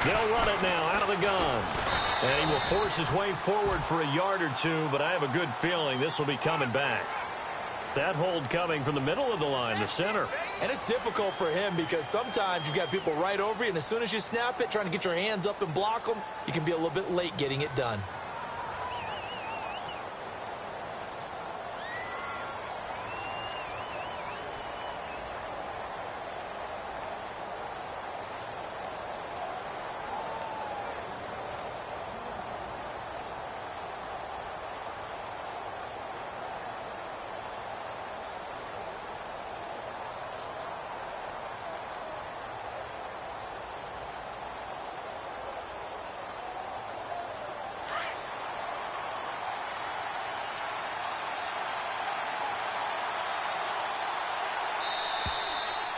They'll run it now out of the gun. And he will force his way forward for a yard or two, but I have a good feeling this will be coming back. That hold coming from the middle of the line, the center. And it's difficult for him because sometimes you've got people right over you, and as soon as you snap it, trying to get your hands up and block them, you can be a little bit late getting it done.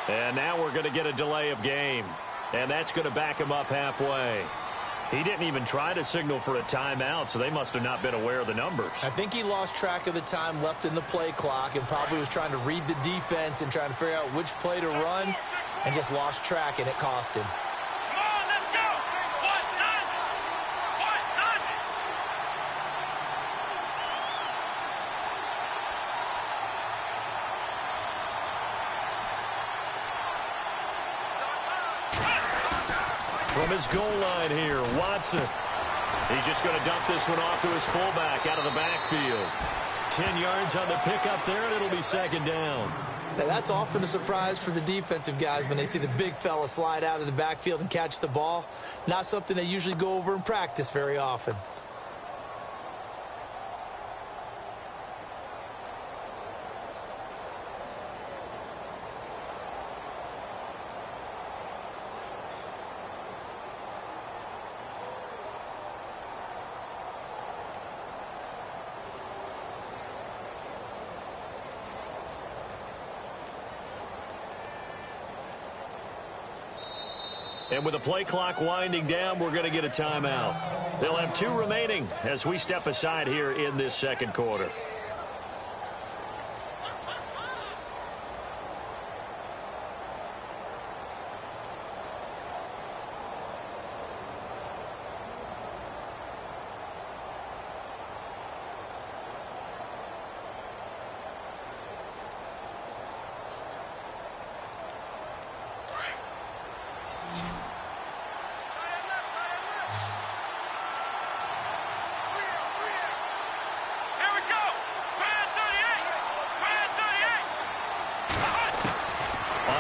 And now we're going to get a delay of game. And that's going to back him up halfway. He didn't even try to signal for a timeout, so they must have not been aware of the numbers. I think he lost track of the time left in the play clock and probably was trying to read the defense and trying to figure out which play to run and just lost track, and it cost him. From his goal line here, Watson. He's just going to dump this one off to his fullback out of the backfield. 10 yards on the pickup there, and it'll be second down. Now, that's often a surprise for the defensive guys when they see the big fella slide out of the backfield and catch the ball. Not something they usually go over in practice very often. And with the play clock winding down, we're going to get a timeout. They'll have 2 remaining as we step aside here in this second quarter.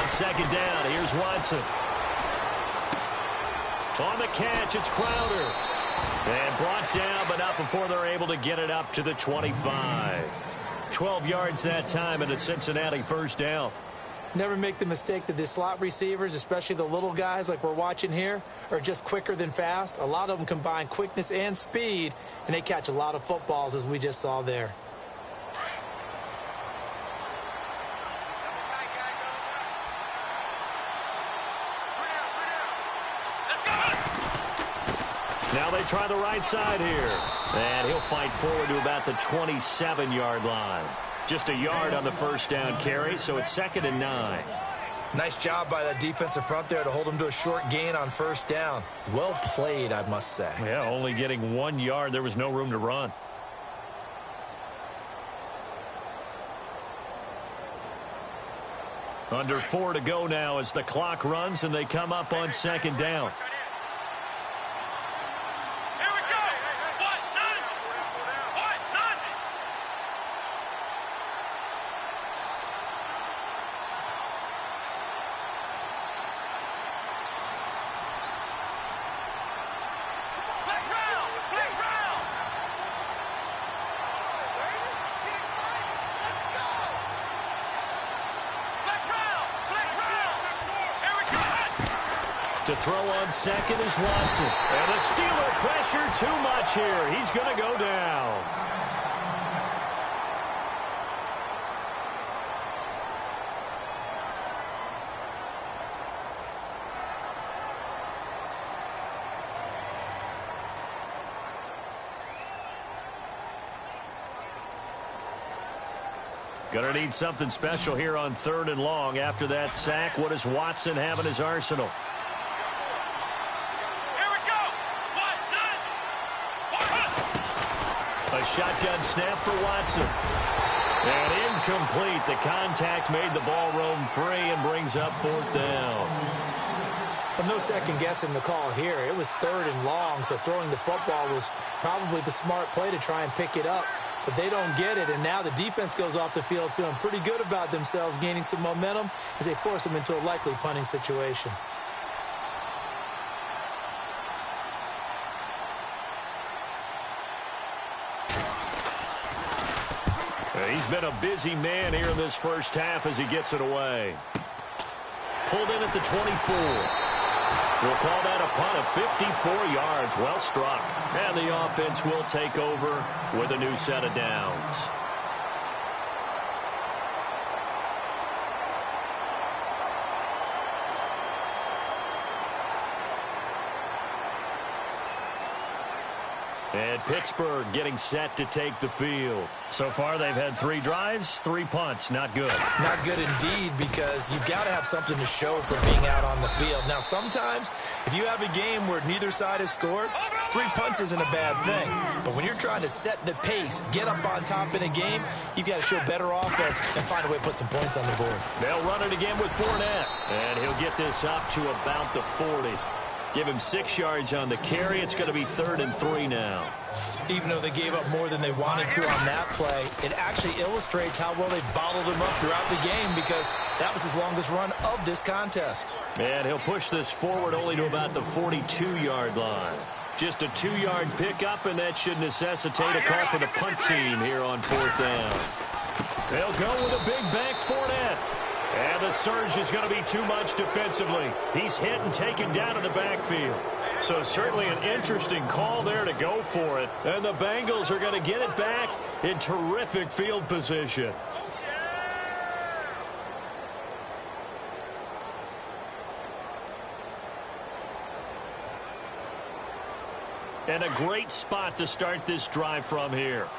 Second down, here's Watson. On the catch, it's Crowder. And brought down, but not before they're able to get it up to the 25. 12 yards that time, and a Cincinnati first down. Never make the mistake that the slot receivers, especially the little guys like we're watching here, are just quicker than fast. A lot of them combine quickness and speed, and they catch a lot of footballs, as we just saw there. Now they try the right side here. And he'll fight forward to about the 27-yard line. Just a yard on the first down carry, so it's 2nd and 9. Nice job by that defensive front there to hold him to a short gain on first down. Well played, I must say. Yeah, only getting 1 yard. There was no room to run. Under 4 to go now as the clock runs and they come up on second down. To throw on second is Watson. And the Steeler pressure too much here. He's going to go down. Going to need something special here on 3rd and long. After that sack, what does Watson have in his arsenal? A shotgun snap for Watson. And incomplete. The contact made the ball roam free and brings up 4th down. Well, no second guessing the call here. It was 3rd and long, so throwing the football was probably the smart play to try and pick it up. But they don't get it, and now the defense goes off the field feeling pretty good about themselves, gaining some momentum as they force them into a likely punting situation. He's been a busy man here in this first half as he gets it away. Pulled in at the 24. We'll call that a punt of 54 yards. Well struck. And the offense will take over with a new set of downs. And Pittsburgh getting set to take the field. So far, they've had 3 drives, 3 punts. Not good. Not good indeed, because you've got to have something to show for being out on the field. Now, sometimes, if you have a game where neither side has scored, 3 punts isn't a bad thing. But when you're trying to set the pace, get up on top in a game, you've got to show better offense and find a way to put some points on the board. They'll run it again with Fournette. And he'll get this up to about the 40. Give him 6 yards on the carry. It's going to be 3rd and 3 now. Even though they gave up more than they wanted to on that play, it actually illustrates how well they bottled him up throughout the game, because that was his longest run of this contest. And he'll push this forward only to about the 42-yard line. Just a 2-yard pickup, and that should necessitate a call for the punt team here on 4th down. They'll go with a big back Fournette. And the surge is going to be too much defensively. He's hit and taken down in the backfield. So certainly an interesting call there to go for it. And the Bengals are going to get it back in terrific field position. And a great spot to start this drive from here.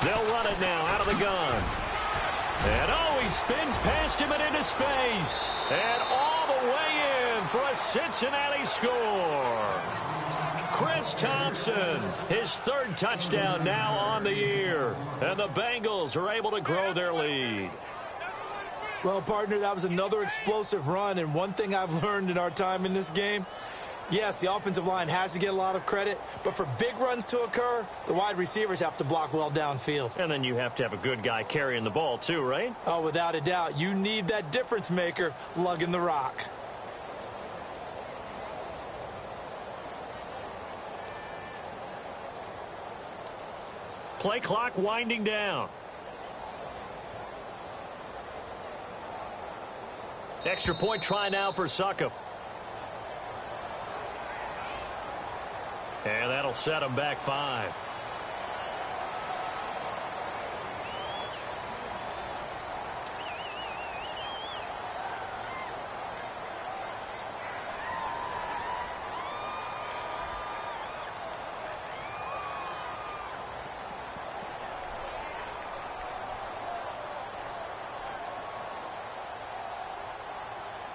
They'll run it now out of the gun. And oh, he spins past him and into space. And all the way in for a Cincinnati score. Chris Thompson, his 3rd touchdown now on the year. And the Bengals are able to grow their lead. Well, partner, that was another explosive run. And one thing I've learned in our time in this game, yes, the offensive line has to get a lot of credit, but for big runs to occur, the wide receivers have to block well downfield. And then you have to have a good guy carrying the ball too, right? Oh, without a doubt. You need that difference maker lugging the rock. Play clock winding down. Extra point try now for Succop. And that'll set him back 5.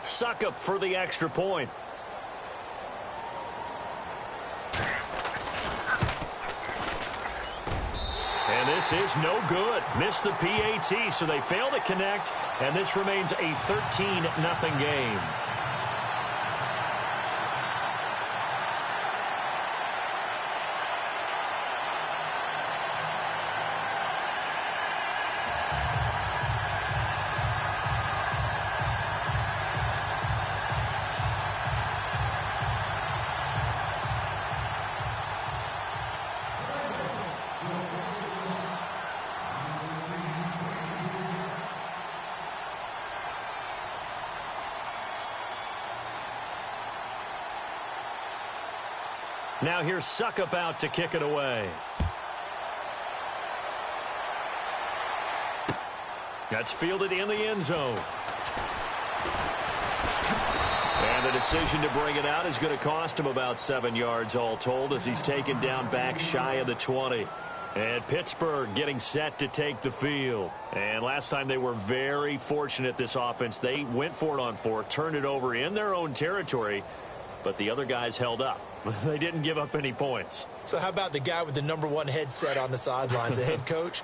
Succop for the extra point. And this is no good. Missed the PAT, so they fail to connect, and this remains a 13-0 game. Now here's Succop out to kick it away. That's fielded in the end zone. And the decision to bring it out is going to cost him about 7 yards all told, as he's taken down back shy of the 20. And Pittsburgh getting set to take the field. And last time they were very fortunate, this offense. They went for it on fourth, turned it over in their own territory, but the other guys held up. They didn't give up any points. So how about the guy with the #1 headset on the sidelines, the head coach?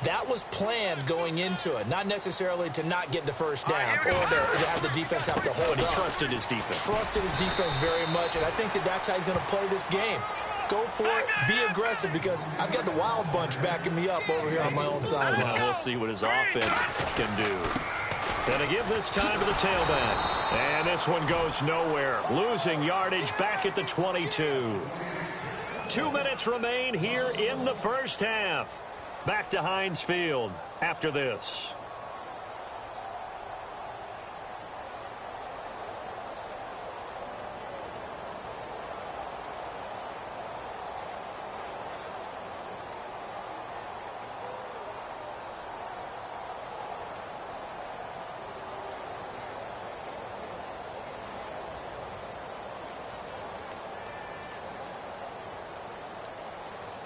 That was planned going into it, not necessarily to not get the first down or to have the defense have to hold But he up. trusted his defense. Trusted his defense very much, and I think that's how he's going to play this game. Go for it, be aggressive, because I've got the wild bunch backing me up over here on my own side. Well, we'll see what his offense can do. Gonna give this time to the tailback. And this one goes nowhere. Losing yardage back at the 22. 2 minutes remain here in the first half. Back to Heinz Field after this.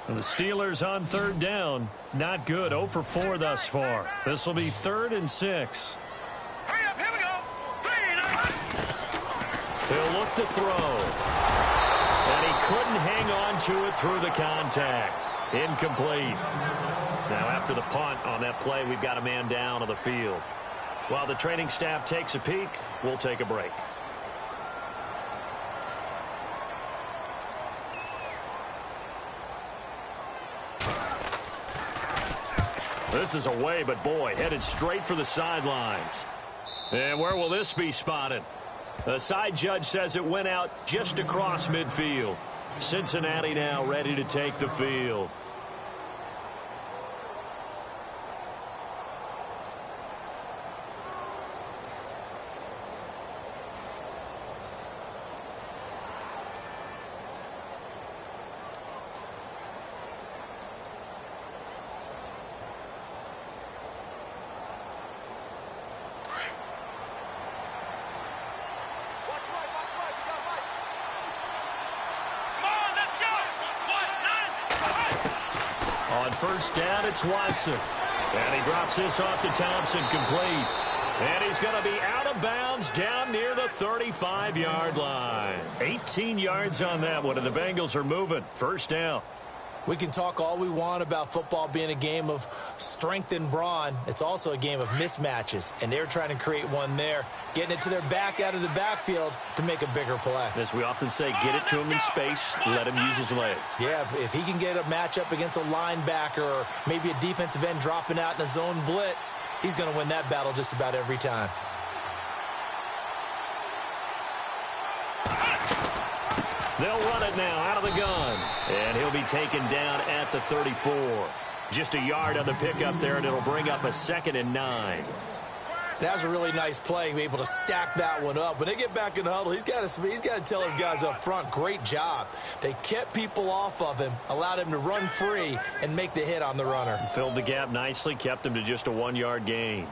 And the Steelers on third down. Not good. 0 for 4 thus far. This will be 3rd and 6. Hurry up, here we go. 3 and 9. He'll look to throw. And he couldn't hang on to it through the contact. Incomplete. Now after the punt on that play, we've got a man down on the field. While the training staff takes a peek, we'll take a break. This is away, but boy, headed straight for the sidelines. And where will this be spotted? The side judge says it went out just across midfield. Cincinnati now ready to take the field. On first down, it's Watson. And he drops this off to Thompson, complete. And he's going to be out of bounds down near the 35-yard line. 18 yards on that one, and the Bengals are moving. First down. We can talk all we want about football being a game of strength and brawn. It's also a game of mismatches, and they're trying to create one there, getting it to their back out of the backfield to make a bigger play. As we often say, get it to him in space, let him use his leg. Yeah, if he can get a matchup against a linebacker or maybe a defensive end dropping out in a zone blitz, he's going to win that battle just about every time. They'll run it now out of the gun. And he'll be taken down at the 34. Just a yard on the pickup there, and it'll bring up a 2nd and 9. That was a really nice play, able to stack that one up. When they get back in the huddle, he's got to tell his guys up front, great job. They kept people off of him, allowed him to run free, and make the hit on the runner. Filled the gap nicely, kept him to just a 1-yard gain.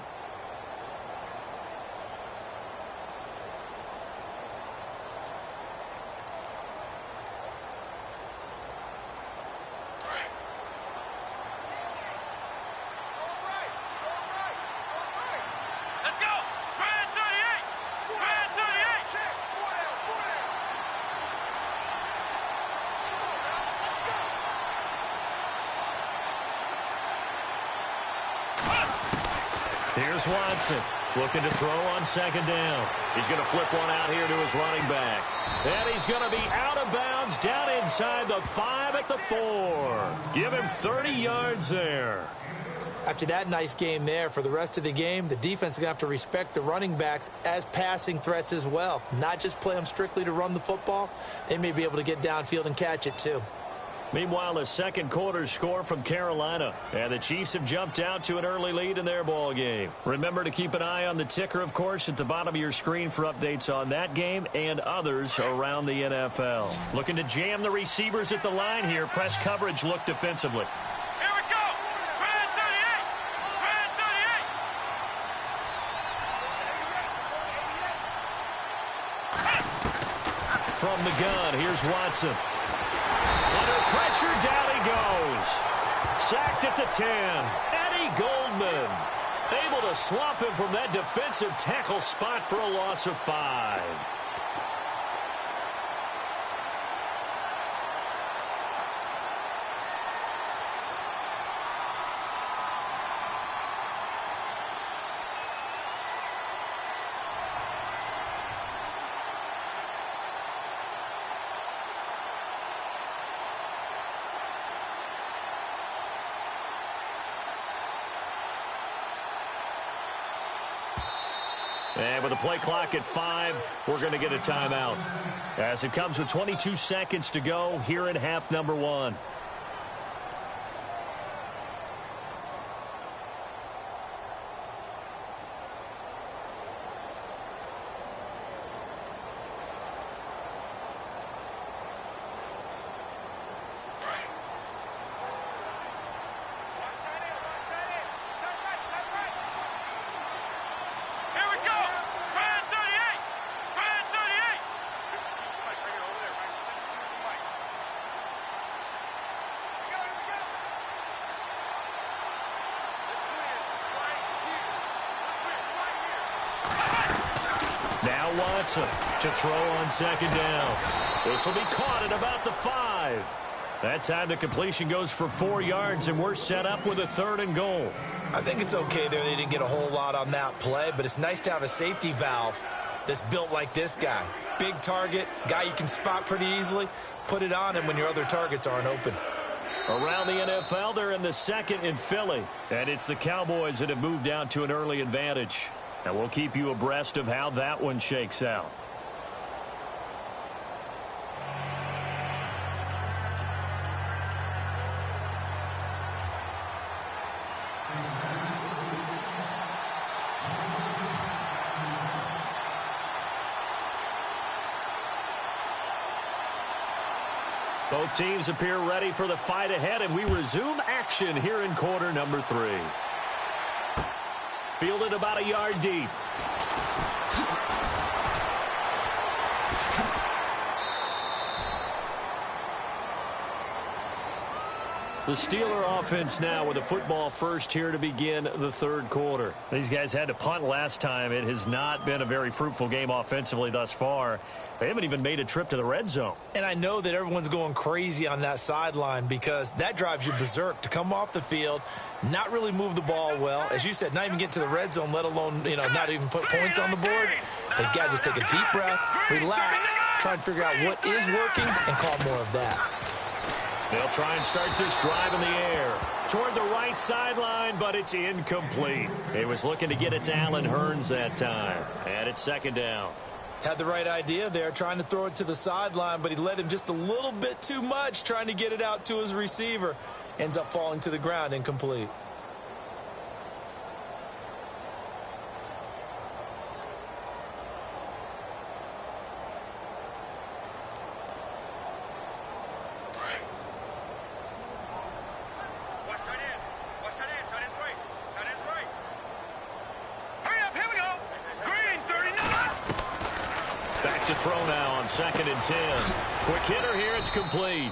Here's Watson, looking to throw on 2nd down. He's going to flip one out here to his running back. And he's going to be out of bounds down inside the 5 at the 4. Give him 30 yards there. After that nice game there, for the rest of the game, the defense is going to have to respect the running backs as passing threats as well. Not just play them strictly to run the football. They may be able to get downfield and catch it too. Meanwhile, a second quarter score from Carolina. And the Chiefs have jumped out to an early lead in their ball game. Remember to keep an eye on the ticker, of course, at the bottom of your screen for updates on that game and others around the NFL. Looking to jam the receivers at the line here. Press coverage look defensively. Here we go. Red 38. Red 38. From the gun, here's Watson. Under pressure, down he goes. Sacked at the 10. Eddie Goldman able to swamp him from that defensive tackle spot for a loss of 5. And with the play clock at 5, we're going to get a timeout. As it comes with 22 seconds to go here in half number 1. Now Watson to throw on second down. This will be caught at about the 5. That time the completion goes for 4 yards, and we're set up with a 3rd and goal. I think it's okay there. They didn't get a whole lot on that play, but it's nice to have a safety valve that's built like this guy. Big target, guy you can spot pretty easily. Put it on him when your other targets aren't open. Around the NFL, they're in the 2nd in Philly, and it's the Cowboys that have moved down to an early advantage. And we'll keep you abreast of how that one shakes out. Both teams appear ready for the fight ahead, and we resume action here in quarter number 3. Fielded about a yard deep. The Steeler offense now with a football first here to begin the 3rd quarter. These guys had to punt last time. It has not been a very fruitful game offensively thus far. They haven't even made a trip to the red zone. And I know that everyone's going crazy on that sideline because that drives you berserk to come off the field, not really move the ball well. As you said, not even get to the red zone, let alone, not even put points on the board. They've got to just take a deep breath, relax, try and figure out what is working, and call more of that. They'll try and start this drive in the air toward the right sideline, but it's incomplete. He was looking to get it to Allen Hurns that time, and it's 2nd down. Had the right idea there, trying to throw it to the sideline, but he let him just a little bit too much, trying to get it out to his receiver. Ends up falling to the ground, incomplete. Throw now on 2nd and 10. Quick hitter here, it's complete.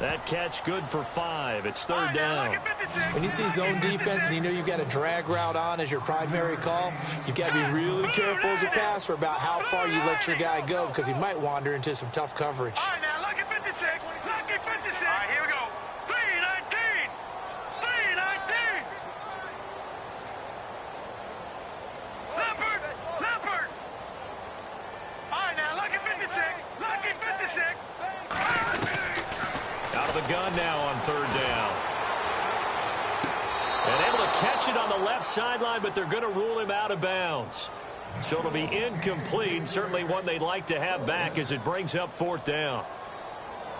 That catch good for 5. It's 3rd down. When you see zone defense and you know you've got a drag route on as your primary call, you've got to be really careful as a passer about how far you let your guy go because he might wander into some tough coverage. All right, now, lucky 56. Lucky 56. All right, here we go. 319. 319. Leopard. All right, now, lucky 56. Lucky 56. Out of the gun now on 3rd down. And able to catch it on the left sideline, but they're going to rule him out of bounds. So it'll be incomplete. Certainly one they'd like to have back as it brings up 4th down.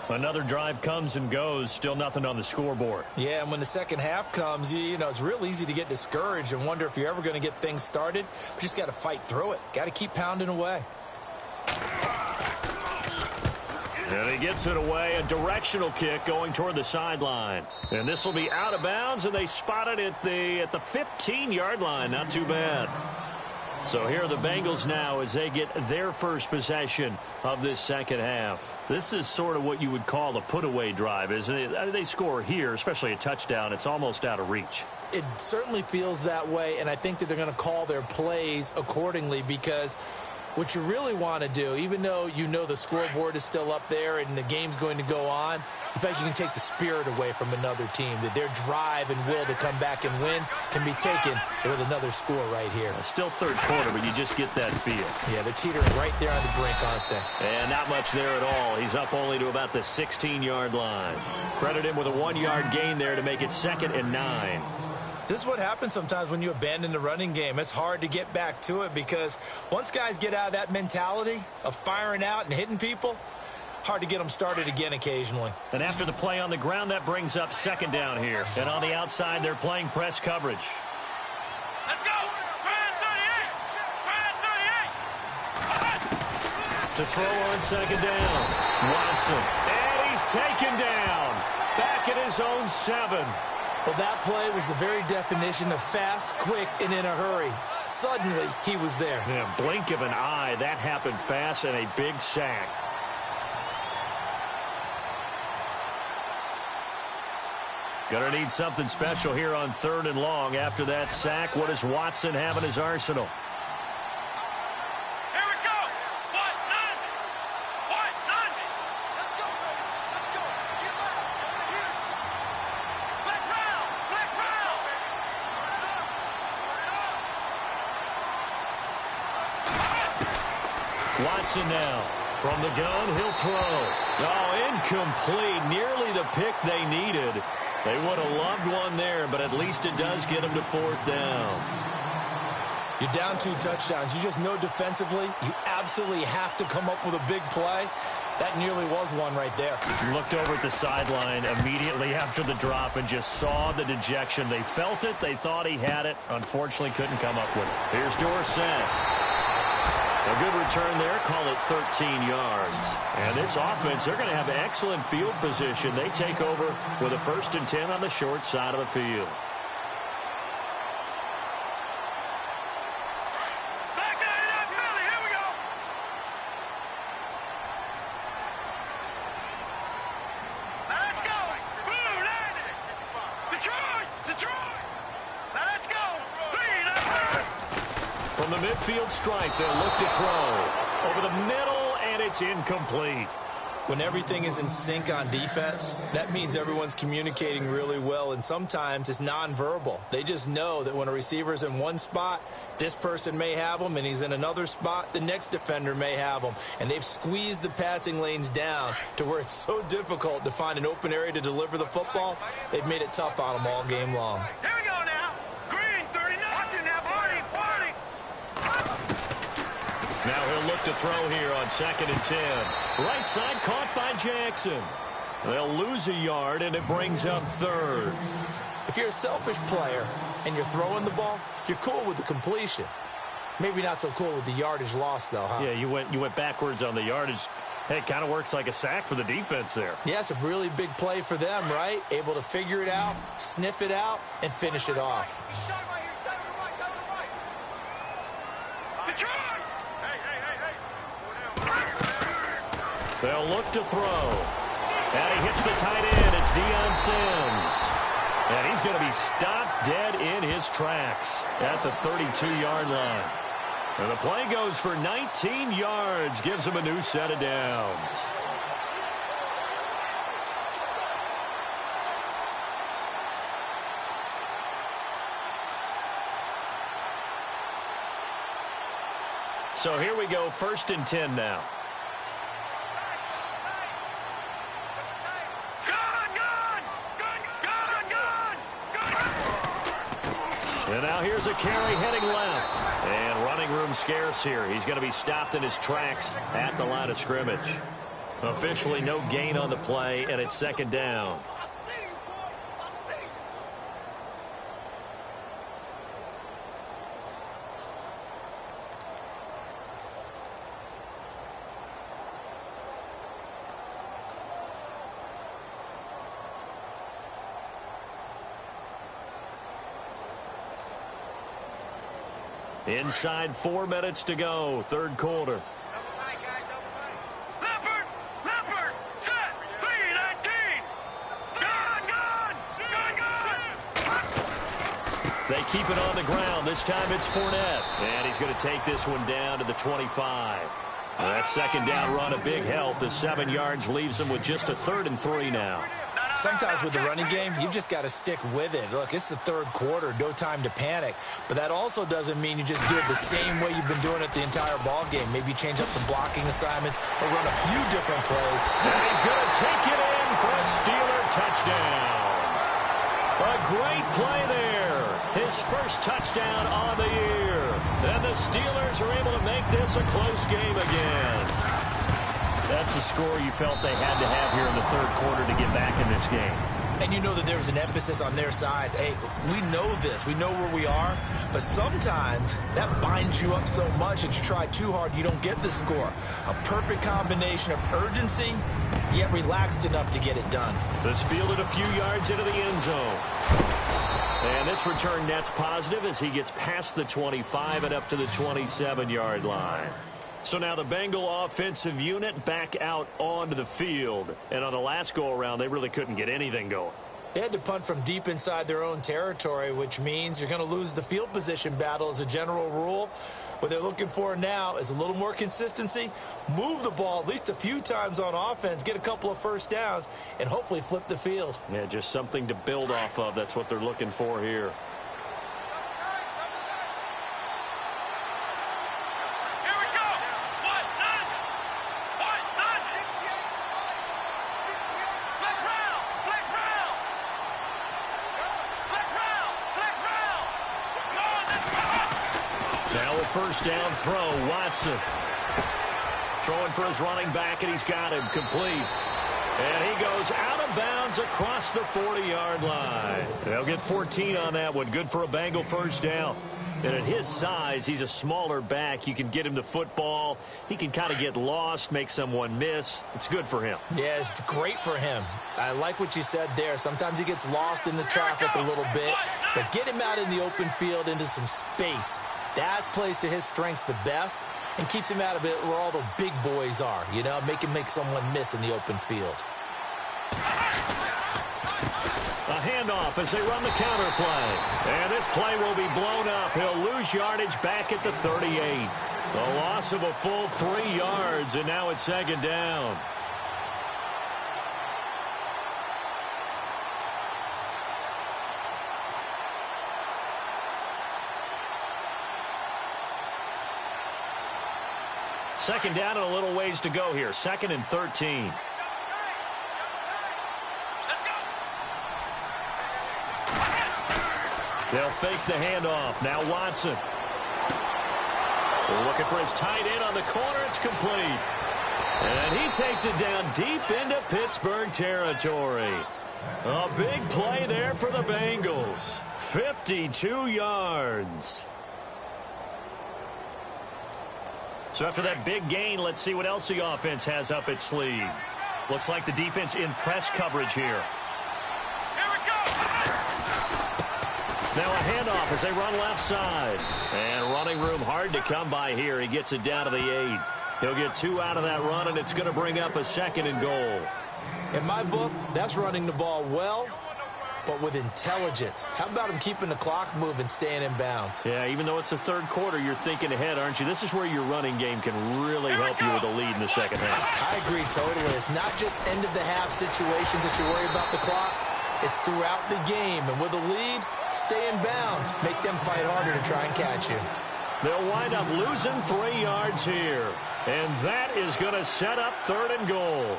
Another drive comes and goes. Still nothing on the scoreboard. Yeah, and when the second half comes, it's real easy to get discouraged and wonder if you're ever going to get things started. But you just got to fight through it. Got to keep pounding away. And he gets it away. A directional kick going toward the sideline. And this will be out of bounds, and they spot it at the 15-yard line. Not too bad. So here are the Bengals now as they get their first possession of this second half. This is sort of what you would call a put-away drive, isn't it? They score here, especially a touchdown. It's almost out of reach. It certainly feels that way, and I think that they're going to call their plays accordingly because what you really want to do, even though you know the scoreboard is still up there and the game's going to go on, the fact you can take the spirit away from another team, that their drive and will to come back and win can be taken with another score right here. Still third quarter, but you just get that feel. Yeah, they're teetering right there on the brink, aren't they? And not much there at all. He's up only to about the 16-yard line. Credit him with a 1-yard gain there to make it 2nd and 9. This is what happens sometimes when you abandon the running game. It's hard to get back to it because once guys get out of that mentality of firing out and hitting people, hard to get them started again occasionally. And after the play on the ground, that brings up 2nd down here. And on the outside, they're playing press coverage. Let's go! Grand 38! To throw on 2nd down. Watson. And he's taken down. Back at his own 7. Well, that play was the very definition of fast, quick, and in a hurry. Suddenly, he was there. Yeah, blink of an eye. That happened fast and a big sack. Gonna need something special here on 3rd and long. After that sack, what does Watson have in his arsenal? Here we go! What? None! What? None! Let's go, baby! Let's go! Get back! Over here! Flex round! Flex round! Watson now. From the gun, he'll throw. Oh, incomplete. Nearly the pick they needed. They would have loved one there, but at least it does get them to 4th down. You're down 2 touchdowns. You just know defensively you absolutely have to come up with a big play. That nearly was one right there. Looked over at the sideline immediately after the drop and just saw the dejection. They felt it. They thought he had it. Unfortunately, couldn't come up with it. Here's Dorsett. A good return there. Call it 13 yards. And this offense, they're going to have excellent field position. They take over with a 1st and 10 on the short side of the field. Back out of that Philly! Here we go! Now let's go! Blue, landing! Detroit! Detroit! Now let's go! Three, From the midfield stripe, they'll look to throw. Over the middle, and it's incomplete. When everything is in sync on defense, that means everyone's communicating really well, and sometimes it's nonverbal. They just know that when a receiver's in one spot, this person may have him, and he's in another spot, the next defender may have him. And they've squeezed the passing lanes down to where it's so difficult to find an open area to deliver the football. They've made it tough on them all game long. Here we go now! Green, 39! Watch it now, Barney! Barney! Now he'll look to throw here on 2nd and 10. Right side caught by Jackson. They'll lose a yard, and it brings up 3rd. If you're a selfish player and you're throwing the ball, you're cool with the completion. Maybe not so cool with the yardage loss, though, huh? Yeah, you went backwards on the yardage. Hey, it kind of works like a sack for the defense there. Yeah, it's a really big play for them, right? Able to figure it out, sniff it out, and finish it off. Detroit! They'll look to throw. And he hits the tight end. It's Deion Sims. And he's going to be stopped dead in his tracks at the 32-yard line. And the play goes for 19 yards. Gives him a new set of downs. So here we go, 1st and 10 now. And now here's a carry heading left. And running room scarce here. He's going to be stopped in his tracks at the line of scrimmage. Officially no gain on the play, and it's 2nd down. Inside 4 minutes to go, third quarter. Leopard! Leopard! Set! B-19! Gun! They keep it on the ground. This time it's Fournette. And he's going to take this one down to the 25. That second down run, a big help. The 7 yards leaves him with just a 3rd and 3 now. Sometimes with the running game, you've just got to stick with it. Look, it's the third quarter, no time to panic. But that also doesn't mean you just do it the same way you've been doing it the entire ball game. Maybe change up some blocking assignments or run a few different plays. And he's going to take it in for a Steeler touchdown. A great play there. His first touchdown on the year. And the Steelers are able to make this a close game again. That's a score you felt they had to have here in the third quarter to get back in this game. And you know that there's an emphasis on their side. Hey, we know this. We know where we are. But sometimes that binds you up so much that you try too hard, you don't get the score. A perfect combination of urgency, yet relaxed enough to get it done. This fielded a few yards into the end zone. And this return net's positive as he gets past the 25 and up to the 27-yard line. So now the Bengal offensive unit back out onto the field. And on the last go-around, they really couldn't get anything going. They had to punt from deep inside their own territory, which means you're going to lose the field position battle as a general rule. What they're looking for now is a little more consistency, move the ball at least a few times on offense, get a couple of first downs, and hopefully flip the field. Yeah, just something to build off of. That's what they're looking for here. First down throw, Watson. Throwing for his running back, and he's got him complete. And he goes out of bounds across the 40-yard line. They'll get 14 on that one. Good for a Bengal first down. And at his size, he's a smaller back. You can get him the football. He can kind of get lost, make someone miss. It's good for him. Yeah, it's great for him. I like what you said there. Sometimes he gets lost in the traffic a little bit. But get him out in the open field into some space. That plays to his strengths the best and keeps him out of it where all the big boys are, you know, make someone miss in the open field. A handoff as they run the counter play. And this play will be blown up. He'll lose yardage back at the 38. A loss of a full 3 yards, and now it's second down. Second down and a little ways to go here. 2nd and 13. They'll fake the handoff. Now Watson. Looking for his tight end on the corner. It's complete. And he takes it down deep into Pittsburgh territory. A big play there for the Bengals. 52 yards. So after that big gain, let's see what else the offense has up its sleeve. Looks like the defense in press coverage here. Here we go! Now a handoff as they run left side. And running room hard to come by here. He gets it down to the 8. He'll get 2 out of that run, and it's going to bring up a 2nd and goal. In my book, that's running the ball well, but with intelligence. How about him keeping the clock moving, staying in bounds? Yeah, even though it's the third quarter, you're thinking ahead, aren't you? This is where your running game can really help you with a lead in the second half. I agree totally. It's not just end-of-the-half situations that you worry about the clock. It's throughout the game. And with a lead, stay in bounds. Make them fight harder to try and catch you. They'll wind up losing 3 yards here. And that is going to set up 3rd and goal.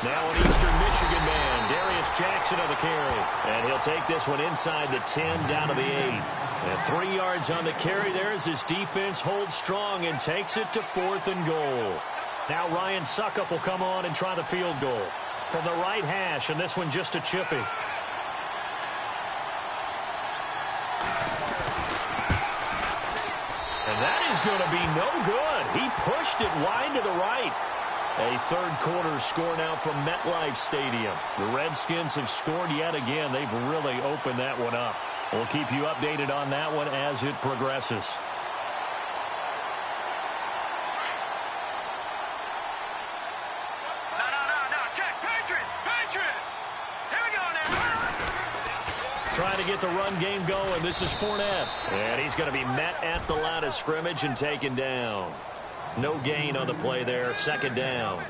Now an Eastern Michigan man, Darius Jackson on the carry. And he'll take this one inside the 10 down to the 8. And 3 yards on the carry there as his defense holds strong and takes it to 4th and goal. Now Ryan Suckup will come on and try the field goal from the right hash, and this one just a chippy. And that is going to be no good. He pushed it wide to the right. A third quarter score now from MetLife Stadium. The Redskins have scored yet again. They've really opened that one up. We'll keep you updated on that one as it progresses. Trying to get the run game going. This is Fournette. And he's going to be met at the line of scrimmage and taken down. No gain on the play there. Second down.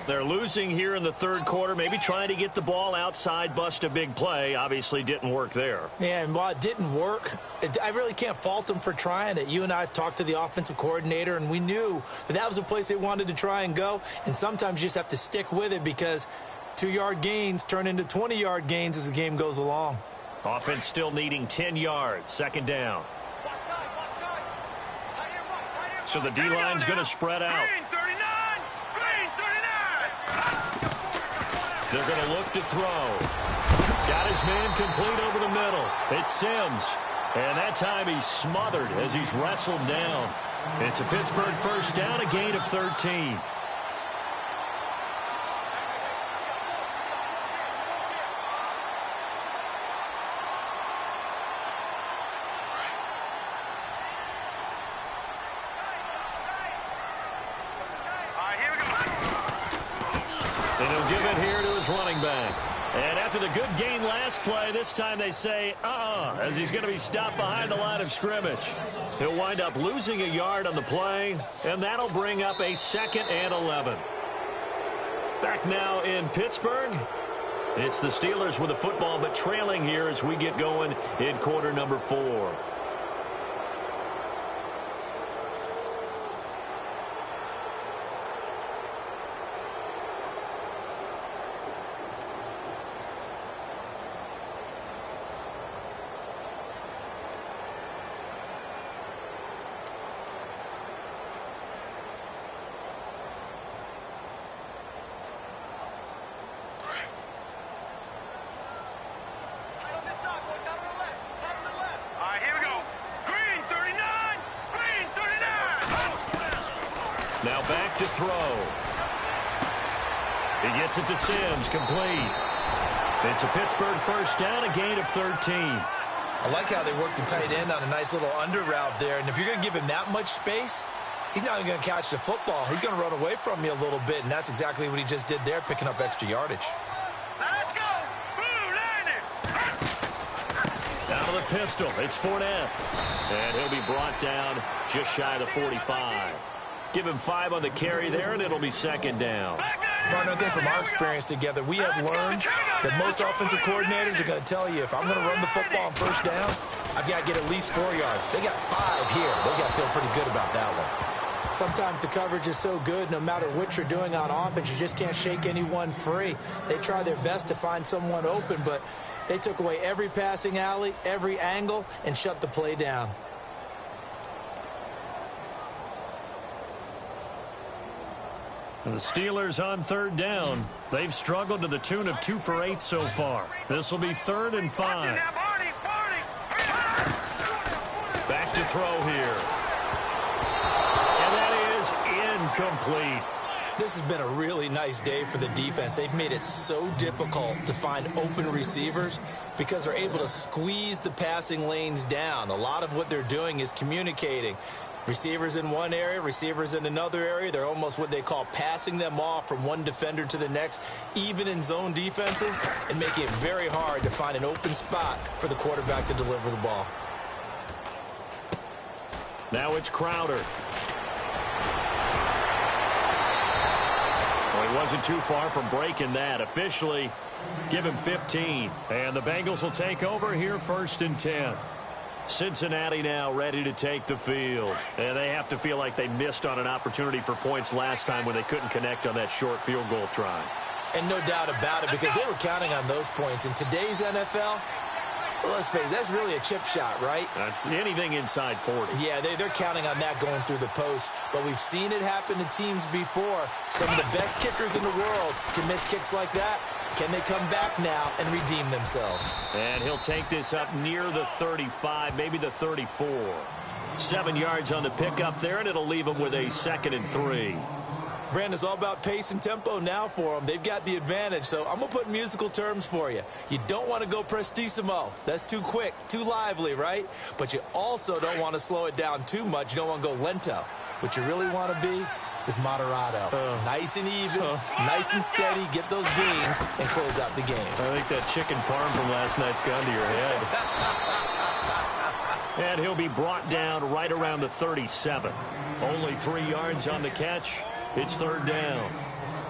They're losing here in the third quarter. Maybe trying to get the ball outside, bust a big play. Obviously didn't work there. Yeah, and while it didn't work, I really can't fault them for trying it. You and I have talked to the offensive coordinator, and we knew that was a place they wanted to try and go. And sometimes you just have to stick with it because 2-yard gains turn into 20-yard gains as the game goes along. Offense still needing 10 yards. Second down. So the D-line's going to spread out. They're going to look to throw. Got his man complete over the middle. It's Sims. And that time he's smothered as he's wrestled down. It's a Pittsburgh first down, a gain of 13. And he'll give it here to his running back. And after the good gain last play, this time they say, as he's going to be stopped behind the line of scrimmage. He'll wind up losing a yard on the play, and that'll bring up a 2nd and 11. Back now in Pittsburgh. It's the Steelers with the football, but trailing here as we get going in quarter number 4. Now back to throw. He gets it to Sims, complete. It's a Pittsburgh first down, a gain of 13. I like how they work the tight end on a nice little under route there. And if you're going to give him that much space, he's not going to catch the football. He's going to run away from you a little bit, and that's exactly what he just did there, picking up extra yardage. Let's go. Out of the pistol, it's Fournette. And he'll be brought down just shy of the 45. Give him 5 on the carry there, and it'll be second down. Partner, I think from our experience together, we have learned that most offensive coordinators are going to tell you, if I'm going to run the football on first down, I've got to get at least 4 yards. They got 5 here. They got to feel pretty good about that one. Sometimes the coverage is so good, no matter what you're doing on offense, you just can't shake anyone free. They try their best to find someone open, but they took away every passing alley, every angle, and shut the play down. And the Steelers on third down. They've struggled to the tune of 2 for 8 so far. This will be 3rd and 5. Back to throw here. And that is incomplete. This has been a really nice day for the defense. They've made it so difficult to find open receivers because they're able to squeeze the passing lanes down. A lot of what they're doing is communicating. Receivers in one area, receivers in another area. They're almost what they call passing them off from one defender to the next, even in zone defenses, and making it very hard to find an open spot for the quarterback to deliver the ball. Now it's Crowder. Well, he wasn't too far from breaking that. Officially, give him 15. And the Bengals will take over here 1st and 10. Cincinnati now ready to take the field. And they have to feel like they missed on an opportunity for points last time when they couldn't connect on that short field goal try. And no doubt about it, because they were counting on those points. In today's NFL, let's face it, that's really a chip shot, right? That's anything inside 40. Yeah, they're counting on that going through the post. But we've seen it happen to teams before. Some of the best kickers in the world can miss kicks like that. Can they come back now and redeem themselves? And he'll take this up near the 35, maybe the 34. 7 yards on the pickup there, and it'll leave them with a 2nd and 3. Brandon, it's all about pace and tempo now for them. They've got the advantage, so I'm going to put musical terms for you. You don't want to go prestissimo. That's too quick, too lively, right? But you also don't want to slow it down too much. You don't want to go lento. What you really want to be is moderato. Nice and even, nice and steady, get those gains, and close out the game. I think that chicken parm from last night's gone to your head. And he'll be brought down right around the 37. Only 3 yards on the catch. It's 3rd down.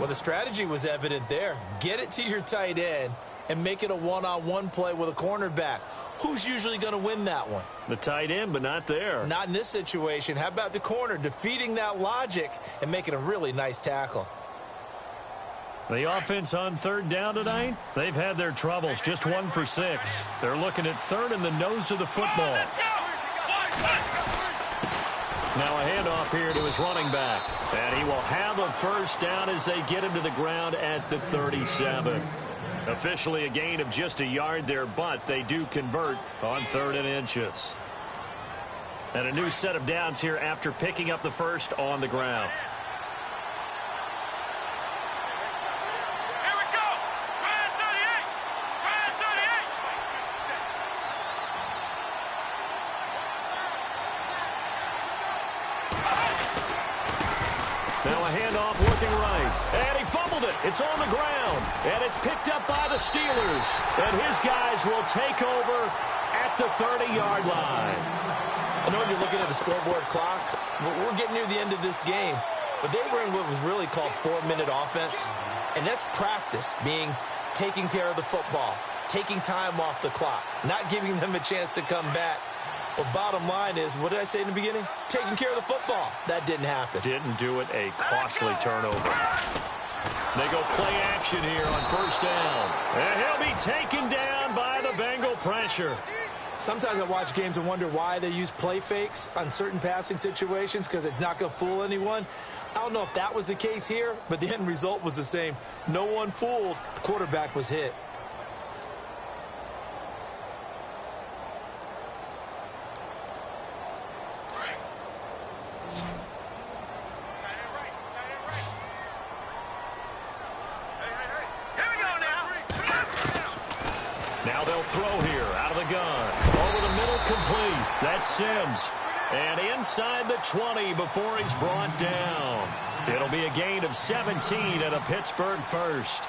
Well, the strategy was evident there. Get it to your tight end and make it a one-on-one play with a cornerback. Who's usually going to win that one? The tight end, but not there. Not in this situation. How about the corner defeating that logic and making a really nice tackle? The offense on 3rd down tonight, they've had their troubles. Just 1 for 6. They're looking at 3rd in the nose of the football. Now a handoff here to his running back. And he will have a 1st down as they get him to the ground at the 37. Officially a gain of just a yard there, but they do convert on 3rd and inches. And a new set of downs here after picking up the 1st on the ground. Here we go. Brand 38. Brand 38. Now a handoff looking right. And he fumbled it. It's on the ground. And it's picked up by the Steelers. And his guys will take over at the 30-yard line. I know when you're looking at the scoreboard clock, we're getting near the end of this game. But they were in what was really called 4-minute offense. And that's practice, being taking care of the football, taking time off the clock, not giving them a chance to come back. But bottom line is, what did I say in the beginning? Taking care of the football. That didn't happen. Didn't do it. A costly turnover. They go play action here on 1st down. And he'll be taken down by the Bengal pressure. Sometimes I watch games and wonder why they use play fakes on certain passing situations, because it's not going to fool anyone. I don't know if that was the case here, but the end result was the same. No one fooled. The quarterback was hit. Now they'll throw here out of the gun. Over the middle, complete. That's Sims. And inside the 20 before he's brought down. It'll be a gain of 17 and a Pittsburgh 1st.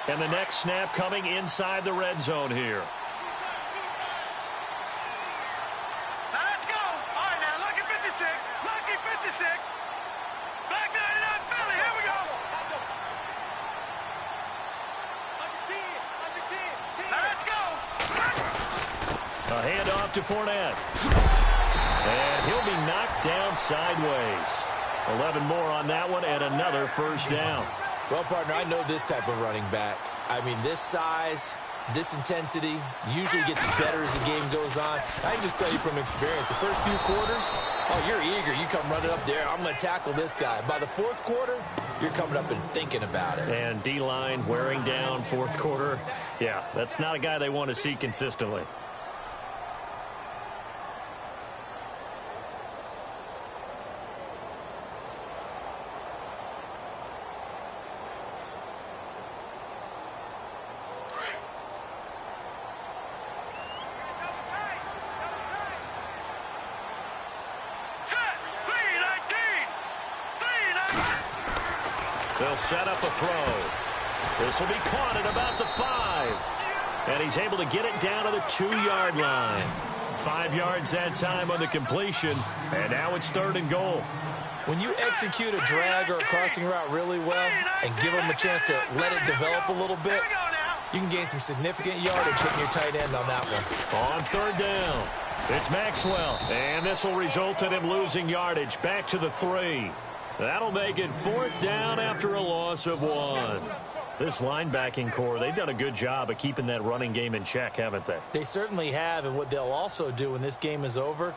And the next snap coming inside the red zone here. Now let's go. All right, now lucky 56. Lucky 56. Black 99 Philly. Here we go. Now let's go. A handoff to Fournette. And he'll be knocked down sideways. 11 more on that one and another 1st down. Well, partner, I know this type of running back. I mean, this size, this intensity usually gets better as the game goes on. I can just tell you from experience, the first few quarters, oh, you're eager. You come running up there. I'm going to tackle this guy. By the 4th quarter, you're coming up and thinking about it. And D-line wearing down 4th quarter. Yeah, that's not a guy they want to see consistently. They'll set up a throw. This will be caught at about the 5. And he's able to get it down to the 2-yard line. 5 yards that time on the completion. And now it's 3rd and goal. When you execute a drag or a crossing route really well and give them a chance to let it develop a little bit, you can gain some significant yardage hitting your tight end on that one. On 3rd down, it's Maxwell. And this will result in him losing yardage back to the 3. That'll make it 4th down after a loss of 1. This linebacking core, they've done a good job of keeping that running game in check, haven't they? They certainly have, and what they'll also do when this game is over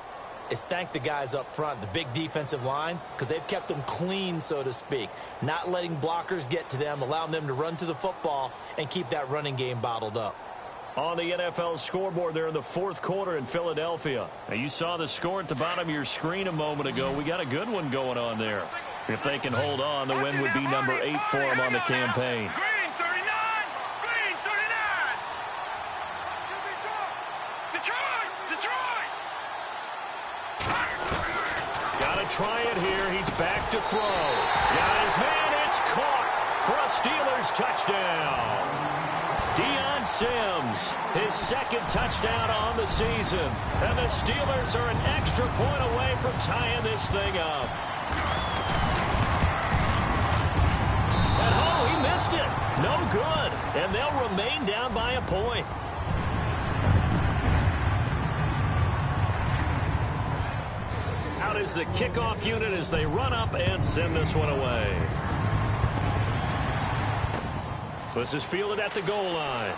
is thank the guys up front, the big defensive line, because they've kept them clean, so to speak, not letting blockers get to them, allowing them to run to the football and keep that running game bottled up. On the NFL scoreboard there in the fourth quarter in Philadelphia. Now, you saw the score at the bottom of your screen a moment ago. We got a good one going on there. If they can hold on, the win would be number 8 for them on the campaign. Green 39! Green 39! Detroit! Detroit! Got to try it here. He's back to throw. Got his man. It's caught for a Steelers touchdown. Deion Sims, his second touchdown on the season. And the Steelers are an extra point away from tying this thing up. And oh, he missed it. No good. And they'll remain down by a point. Out is the kickoff unit as they run up and send this one away. This is fielded at the goal line.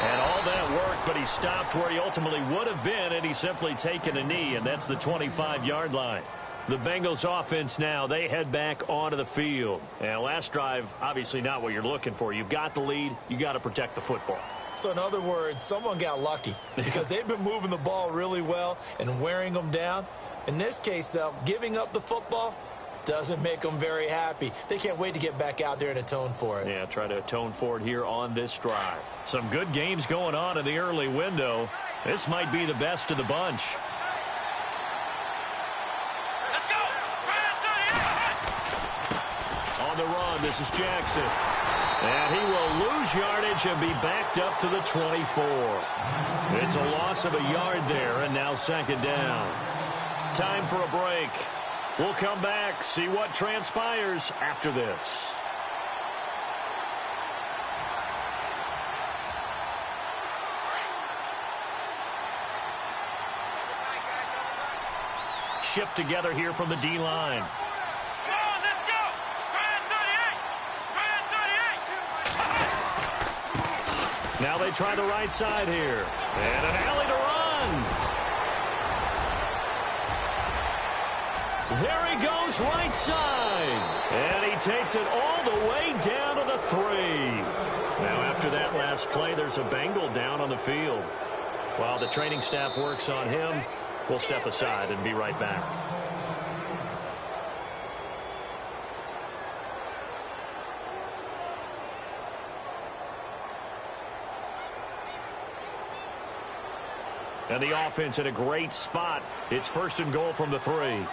And all that work, but he stopped where he ultimately would have been, and he's simply taken a knee, and that's the 25-yard line. The Bengals offense now, they head back onto the field. And last drive, obviously not what you're looking for. You've got the lead. You got to protect the football. So in other words, someone got lucky because they've been moving the ball really well and wearing them down. In this case, though, giving up the football doesn't make them very happy. They can't wait to get back out there and atone for it. Yeah, try to atone for it here on this drive. Some good games going on in the early window. This might be the best of the bunch. Let's go! On the run, this is Jackson. And he will lose yardage and be backed up to the 24. It's a loss of a yard there, and now second down. Time for a break. We'll come back, see what transpires after this. Shift together here from the D-line. Let's go! Grand 38! Now they try the right side here. And an alley to run. There he goes, right side. And he takes it all the way down to the 3. Now after that last play, there's a Bengal down on the field. While the training staff works on him, we'll step aside and be right back. And the offense in a great spot. It's first and goal from the 3.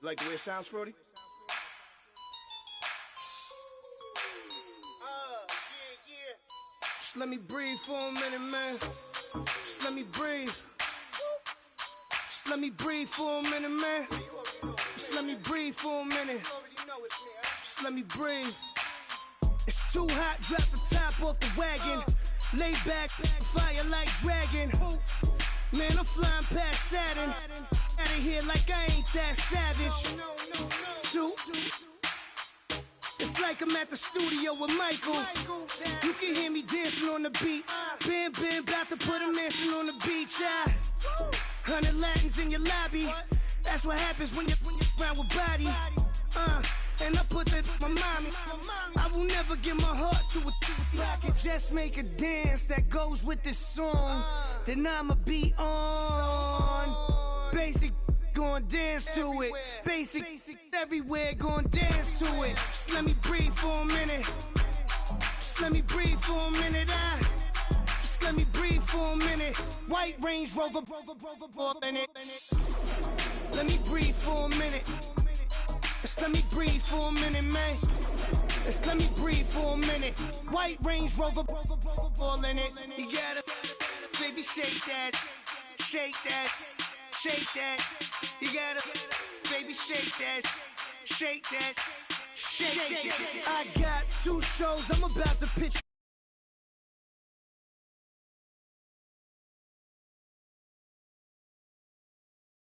Like the way it sounds, Frody? Yeah. Just let me breathe for a minute, man. Just let me breathe. Just let me breathe for a minute, man. Just let me breathe for a minute. Just let me breathe. It's too hot, drop the top off the wagon. Lay back, fire like dragon. Man, I'm flying past Saturn. Out of here like I ain't that savage. Two. It's like I'm at the studio with Michael. You can hear me dancing on the beat. Bam, about to put a mansion on the beach. 100 Latins in your lobby. That's what happens when you're around with body. And I put that with my mommy. I will never give my heart to a I can just make a dance that goes with this song. Then I'ma be on. Basic, gon' dance to it. Basic, everywhere, gon' dance to it. Just let me breathe for a minute. Just let me breathe for a minute. Just let me breathe for a minute. White Range Rover, in it. Let me breathe for a minute. Just let me breathe for a minute, man. Just let me breathe for a minute. White Range Rover, all in it. You gotta, baby, shake that, shake that, shake that. You gotta, baby, baby, shake that, shake that, shake that. I got 2 shows I'm about to pitch.